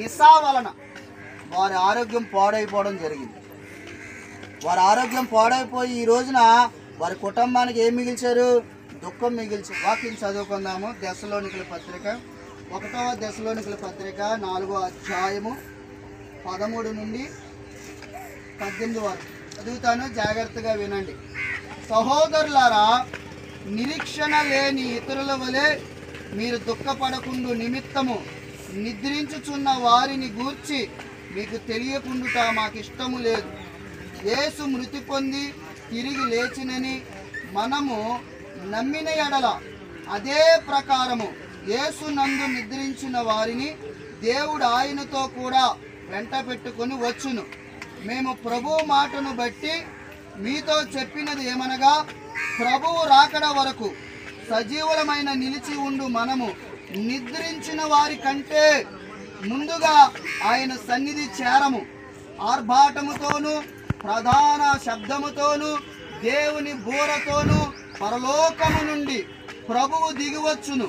నిశా వలన వారి ఆరోగ్యం పాడైపోవడం జరిగింది. వారి ఆరోగ్యం పాడైపోయి ఈ రోజున వారి కుటుంబానికి ఏం మిగిల్చారు? దుఃఖం మిగిల్చారు. వాక్యం చదువుకుందాము. దశలోనికల పత్రిక 1వ దశలోనికల పత్రిక 4వ అధ్యాయము 13 నుండి 18 వరకు చదువుతాను, జాగ్రత్తగా వినండి. సహోదరులారా, నిరీక్షణ లేని ఇతరుల వలె మీరు దుఃఖపడకుండు నిమిత్తము నిద్రించుచున్న వారిని గూర్చి మీకు తెలియకుండుట మాకిష్టము లేదు. యేసు మృతి పొంది తిరిగి లేచినని మనము నమ్మిన ఎడల అదే ప్రకారము యేసు నందు నిద్రించిన వారిని దేవుడు ఆయనతో కూడా వెంట పెట్టుకొని వచ్చును. మేము ప్రభువు మాటను బట్టి మీతో చెప్పినది ఏమనగా, ప్రభువు రాకడ వరకు సజీవులమైన నిలిచి ఉండు మనము నిద్రించిన వారి కంటే ముందుగా ఆయన సన్నిధి చేరము. ఆర్భాటముతోనూ ప్రధాన శబ్దముతోనూ దేవుని బూరతోనూ పరలోకము నుండి ప్రభువు దిగివచ్చును.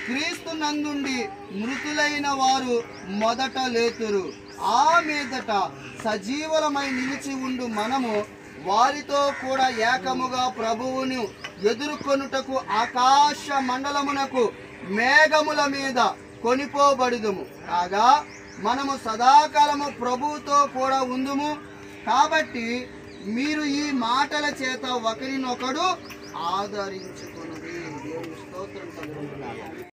క్రీస్తు నందుండి మృతులైన వారు మొదట లేతురు. ఆ మీదట సజీవులమై నిలిచి ఉండు మనము వారితో కూడా ఏకముగా ప్రభువును ఎదుర్కొనుటకు ఆకాశ మండలమునకు మేఘముల మీద కొనిపోబడుదుము. కాగా మనము సదాకాలము ప్రభువుతో కూడా ఉందుము. కాబట్టి మీరు ఈ మాటల చేత ఒకరినొకడు ఆదరించుకొనుడి. దేవుని స్తోత్రం కలుగును గాక.